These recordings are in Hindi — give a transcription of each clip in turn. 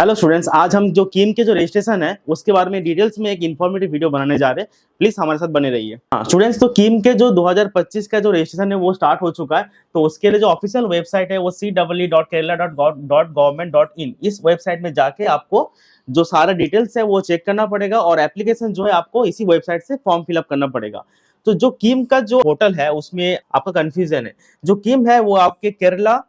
हेलो स्टूडेंट्स, आज हम जो कीम के जो रजिस्ट्रेशन है उसके बारे में डिटेल्स में एक इन्फॉर्मेटिव वीडियो बनाने जा रहे हैं। प्लीज हमारे साथ बने रहिए। हाँ स्टूडेंट्स, तो कीम के जो 2025 का जो रजिस्ट्रेशन है वो स्टार्ट हो चुका है। तो उसके लिए जो ऑफिशियल वेबसाइट है वो cee.kerala.gov.in, इस वेबसाइट में जाके आपको जो सारा डिटेल्स है वो चेक करना पड़ेगा और एप्लीकेशन जो है आपको इसी वेबसाइट से फॉर्म फिलअप करना पड़ेगा। तो जो कीम का जो पोर्टल है उसमें आपका कंफ्यूजन है। जो कीम है वो आपके Kerala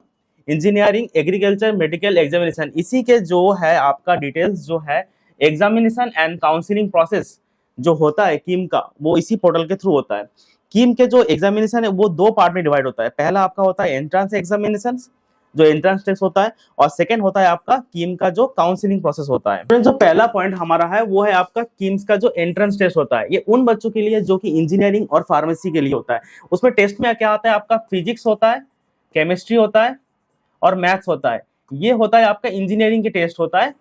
engineering agriculture medical examination, इसी के जो है आपका डिटेल्स जो है एग्जामिनेशन एंड काउंसलिंग प्रोसेस जो होता है कीम का, वो इसी पोर्टल के थ्रू होता है। कीम के जो एग्जामिनेशन है वो दो पार्ट में डिवाइड होता है। पहला आपका होता है एंट्रेंस एग्जामिनेशन, जो एंट्रेंस टेस्ट होता है, और सेकंड होता है आपका कीम का जो काउंसलिंग प्रोसेस होता है। जो पहला पॉइंट हमारा है वो है आपका कीम्स का जो एंट्रेंस टेस्ट होता है। ये उन बच्चों के लिए जो कि इंजीनियरिंग और फार्मेसी के लिए होता है। उसमें टेस्ट में क्या होता है, आपका फिजिक्स होता है, केमिस्ट्री होता है और मैथ्स होता है। ये होता है आपका इंजीनियरिंग के टेस्ट होता है।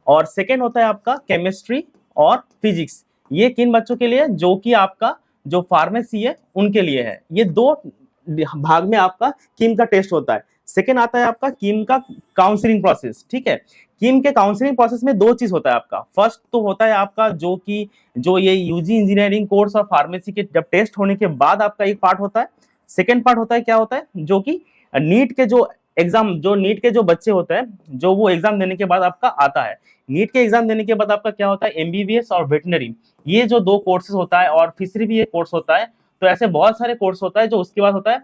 और सेकेंड होता है आपका केमिस्ट्री और फिजिक्स। ये किन बच्चों के लिए, जो कि आपका जो फार्मेसी है उनके लिए है। ये दो भाग में आपका कीम का टेस्ट होता है। सेकेंड आता है आपका कीम का काउंसलिंग प्रोसेस। ठीक है, कीम के काउंसलिंग प्रोसेस में दो चीज होता है आपका। फर्स्ट तो होता है आपका जो ये यूजी इंजीनियरिंग कोर्स और फार्मेसी के जब टेस्ट होने के बाद आपका एक पार्ट होता है। सेकेंड पार्ट होता है, क्या होता है, जो कि नीट के जो एग्जाम, जो नीट के जो बच्चे होते हैं, जो वो एग्जाम देने के बाद आपका आता है। नीट के एग्जाम देने के बाद आपका क्या होता है, एमबीबीएस और वेटनरी, ये जो दो कोर्सेज होता है, और फिशरी भी एक कोर्स होता है। तो ऐसे बहुत सारे कोर्स होता है जो उसके बाद होता है।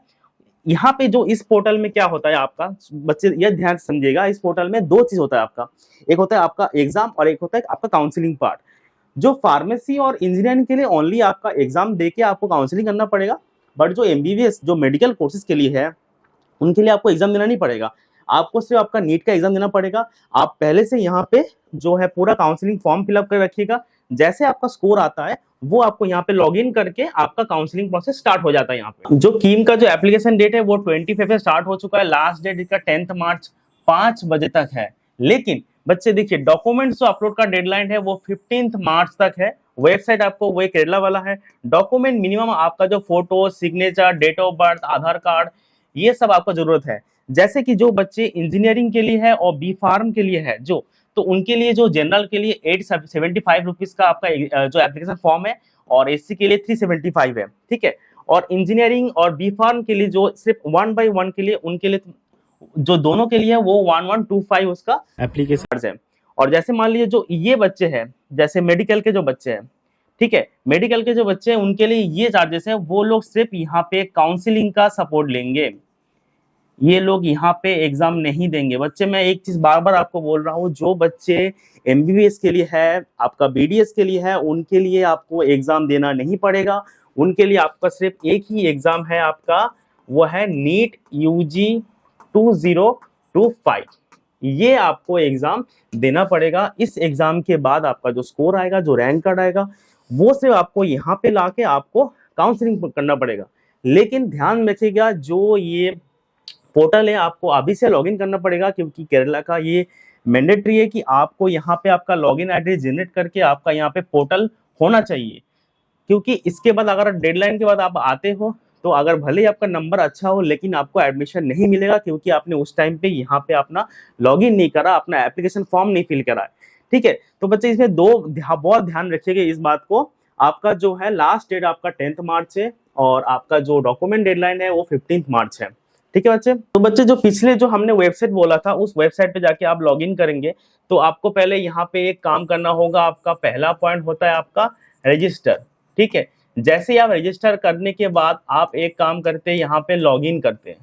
यहाँ पे जो इस पोर्टल में क्या होता है आपका, बच्चे ये ध्यान से समझिएगा, इस पोर्टल में दो चीज होता है आपका। एक होता है आपका एग्जाम और एक होता है आपका काउंसलिंग पार्ट। जो फार्मेसी और इंजीनियरिंग के लिए ओनली आपका एग्जाम देके आपको काउंसलिंग करना पड़ेगा, बट जो एमबीबीएस जो मेडिकल कोर्सेज के लिए है उनके लिए आपको एग्जाम देना नहीं पड़ेगा। आपको सिर्फ आपका नीट का एग्जाम देना पड़ेगा। आप पहले से यहाँ पे जो है पूरा काउंसलिंग फॉर्म फिलअप कर रखिएगा। जैसे आपका स्कोर आता है वो आपको यहाँ पे लॉग इन करके आपका काउंसलिंग प्रोसेस स्टार्ट हो जाता है। यहाँ पे जो कीम का जो एप्लीकेशन डेट है वो 25 से स्टार्ट हो चुका है। लास्ट डेट इसका 10 मार्च 5 बजे तक है। लेकिन बच्चे देखिए, डॉक्यूमेंट्स जो अपलोड का डेडलाइन है वो 15 मार्च तक है। वेबसाइट आपको वही केरला वाला है। डॉक्यूमेंट मिनिमम आपका जो photo, signature, date of birth, Aadhaar card, ये सब आपको जरूरत है। जैसे कि जो बच्चे इंजीनियरिंग के लिए है और बी फार्म के लिए है जो, तो उनके लिए जो जनरल के लिए 875 रुपीज का आपका जो एप्लीकेशन फॉर्म है, और एससी के लिए 375 है। ठीक है, और इंजीनियरिंग और बी फार्म के लिए जो सिर्फ 1/1 के लिए, उनके लिए जो दोनों के लिए है वो 1125 उसका एप्लीकेशन चार्ज है। और जैसे मान लीजिए जो ये बच्चे हैं, जैसे मेडिकल के जो बच्चे हैं, ठीक है, मेडिकल के जो बच्चे हैं उनके लिए ये चार्जेस है। वो लोग सिर्फ यहाँ पे काउंसलिंग का सपोर्ट लेंगे, ये लोग यहाँ पे एग्जाम नहीं देंगे। बच्चे, मैं एक चीज बार बार आपको बोल रहा हूँ, जो बच्चे एमबीबीएस के लिए है, आपका बीडीएस के लिए है, उनके लिए आपको एग्जाम देना नहीं पड़ेगा। उनके लिए आपका सिर्फ एक ही एग्जाम है आपका, वो है नीट यूजी 2025। ये आपको एग्जाम देना पड़ेगा। इस एग्जाम के बाद आपका जो स्कोर आएगा, जो रैंक कार्ड आएगा, वो सिर्फ आपको यहाँ पे लाके आपको काउंसलिंग करना पड़ेगा। लेकिन ध्यान रखिएगा, जो ये पोर्टल है आपको अभी से लॉगिन करना पड़ेगा, क्योंकि केरला का ये मैंडेटरी है कि आपको यहाँ पे आपका लॉगिन एड्रेस जनरेट करके आपका यहाँ पे पोर्टल होना चाहिए। क्योंकि इसके बाद अगर डेडलाइन के बाद आप आते हो तो अगर भले ही आपका नंबर अच्छा हो, लेकिन आपको एडमिशन नहीं मिलेगा, क्योंकि आपने उस टाइम पे यहाँ पे अपना लॉगिन नहीं करा, अपना एप्लीकेशन फॉर्म नहीं फिल करा है। ठीक है, तो बच्चे इसमें बहुत ध्यान रखिएगा इस बात को। आपका जो है लास्ट डेट आपका 10 मार्च है, और आपका जो डॉक्यूमेंट डेडलाइन है वो 15 मार्च है। ठीक है बच्चे, तो बच्चे जो पिछले जो हमने वेबसाइट बोला था, उस वेबसाइट पे जाके आप लॉगिन करेंगे तो आपको पहले यहाँ पे एक काम करना होगा। आपका पहला पॉइंट होता है आपका रजिस्टर। ठीक है, जैसे ही आप रजिस्टर करने के बाद आप एक काम करते हैं, यहाँ पे लॉगिन करते हैं।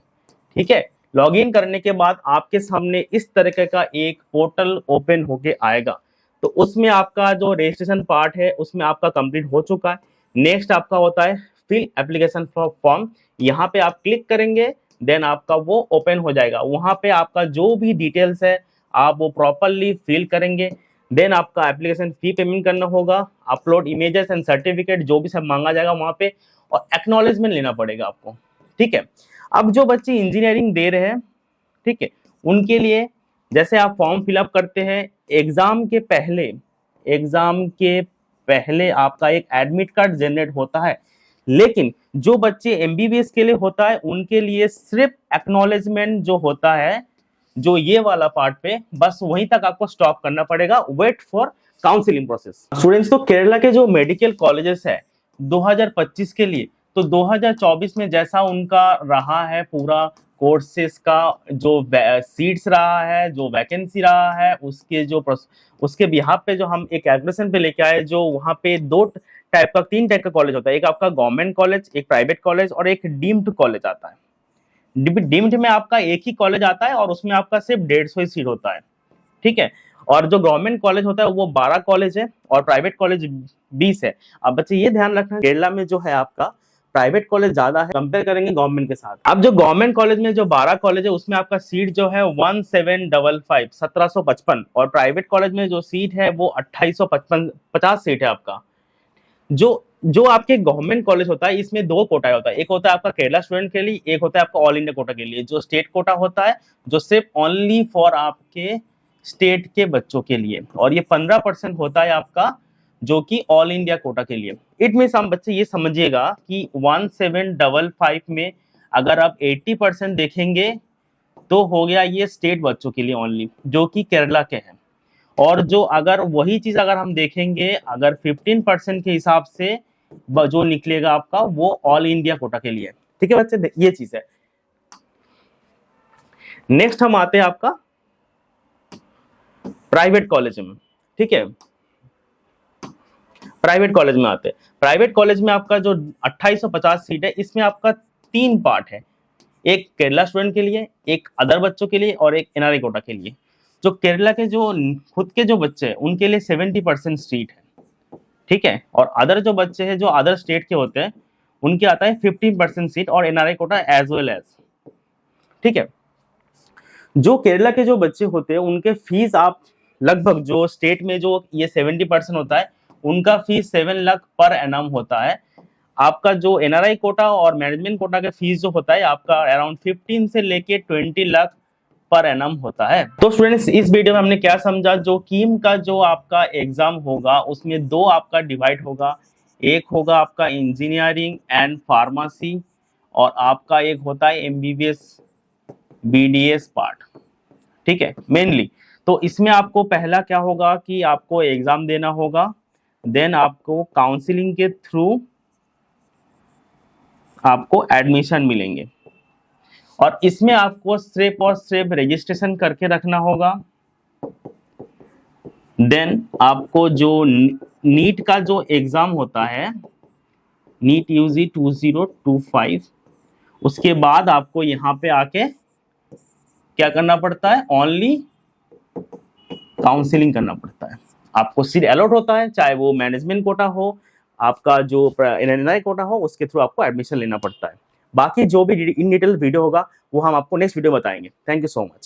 ठीक है, लॉगिन करने के बाद आपके सामने इस तरीके का एक पोर्टल ओपन होके आएगा। तो उसमें आपका जो रजिस्ट्रेशन पार्ट है उसमें आपका कंप्लीट हो चुका है। नेक्स्ट आपका होता है फिल एप्लीकेशन फॉर्म। यहाँ पे आप क्लिक करेंगे, देन आपका वो ओपन हो जाएगा। वहां पे आपका जो भी डिटेल्स है आप वो प्रॉपरली फिल करेंगे। देन आपका एप्लीकेशन फी पेमेंट करना होगा, अपलोड इमेजेस एंड सर्टिफिकेट जो भी सब मांगा जाएगा वहां पे, और एक्नॉलेजमेंट लेना पड़ेगा आपको। ठीक है, अब जो बच्चे इंजीनियरिंग दे रहे हैं, ठीक है, उनके लिए जैसे आप फॉर्म फिलअप करते हैं, एग्जाम के पहले आपका एक एडमिट कार्ड जनरेट होता है। लेकिन जो बच्चे एमबीबीएस के लिए होता है उनके लिए सिर्फ एक्नॉलेजमेंट जो होता है जो ये वाला पार्ट पे बस वहीं तक आपको स्टॉप करना पड़ेगा, wait for counselling process. Students, तो केरला के जो मेडिकल कॉलेजेस है 2025 के लिए, तो 2024 में जैसा उनका रहा है पूरा कोर्सेज का जो सीट्स रहा है, जो वैकेंसी रहा है, उसके बिहाफ पे जो हम एक कैलकुलेशन पे लेके आए, जो वहाँ पे तीन टाइप का कॉलेज होता है। एक आपका गवर्नमेंट कॉलेज, एक प्राइवेट कॉलेज और एक डीम्ड कॉलेज आता है। डीम्ड में आपका एक ही कॉलेज आता है और उसमें आपका सिर्फ 150 सीट होता है, ठीक है। और जो गवर्नमेंट कॉलेज होता है वो 12 कॉलेज है और प्राइवेट कॉलेज 20 है। अब बच्चे ये ध्यान रखना, केरला में जो है आपका प्राइवेट कॉलेज ज्यादा है कंपेयर करेंगे गवर्नमेंट के साथ। अब जो गवर्नमेंट कॉलेज में जो 12 कॉलेज है उसमें आपका सीट जो है 1755 और प्राइवेट कॉलेज में जो सीट है वो 2850 सीट है आपका। जो जो आपके गवर्नमेंट कॉलेज होता है इसमें दो कोटा होता है, एक होता है आपका केरला स्टूडेंट के लिए, एक होता है आपका ऑल इंडिया कोटा के लिए। जो स्टेट कोटा होता है जो सिर्फ ओनली फॉर आपके स्टेट के बच्चों के लिए, और ये 15% होता है आपका जो कि ऑल इंडिया कोटा के लिए। इट मीन्स हम बच्चे ये समझिएगा कि 1755 में अगर आप 80% देखेंगे तो हो गया ये स्टेट बच्चों के लिए ओनली, जो कि केरला के हैं। और जो अगर वही चीज अगर हम देखेंगे अगर 15% के हिसाब से जो निकलेगा आपका वो ऑल इंडिया कोटा के लिए, ठीक है बच्चे, ये चीज है। नेक्स्ट हम आते हैं आपका प्राइवेट कॉलेज में, ठीक है। प्राइवेट कॉलेज में आते हैं। प्राइवेट कॉलेज में आपका जो 2850 सीट है इसमें आपका 3 पार्ट है, एक केरला स्टूडेंट के लिए, एक अदर बच्चों के लिए और एक एनआरआई कोटा के लिए। जो केरला के जो खुद के जो बच्चे हैं उनके लिए 70% सीट है, ठीक है। और अदर जो बच्चे हैं जो अदर स्टेट के होते हैं उनके आता है 15% सीट और NRI quota as well as, ठीक है। जो केरला के जो बच्चे होते हैं उनके फीस आप लगभग जो स्टेट में जो ये 70% होता है उनका फीस 7 लाख पर एनम होता है। आपका जो एनआरआई कोटा और मैनेजमेंट कोटा का फीस जो होता है आपका अराउंड 15 से लेके 20 लाख पर एनम होता है। तो स्टूडेंट्स, इस वीडियो में हमने क्या समझा, जो कीम का जो आपका एग्जाम होगा उसमें 2 आपका डिवाइड होगा, एक होगा आपका इंजीनियरिंग एंड फार्मेसी और आपका एक होता है एमबीबीएस बीडीएस पार्ट, ठीक है, मेनली। तो इसमें आपको पहला क्या होगा कि आपको एग्जाम देना होगा, देन आपको काउंसलिंग के थ्रू आपको एडमिशन मिलेंगे और इसमें आपको सिर्फ और सिर्फ रजिस्ट्रेशन करके रखना होगा। देन आपको जो नीट का जो एग्जाम होता है, नीट यूजी 2025, उसके बाद आपको यहाँ पे आके क्या करना पड़ता है, ओनली काउंसलिंग करना पड़ता है। आपको सीट अलॉट होता है, चाहे वो मैनेजमेंट कोटा हो, आपका जो एनआरआई कोटा हो, उसके थ्रू आपको एडमिशन लेना पड़ता है। बाकी जो भी इन डिटेल वीडियो होगा वो हम आपको नेक्स्ट वीडियो बताएंगे। Thank you so much.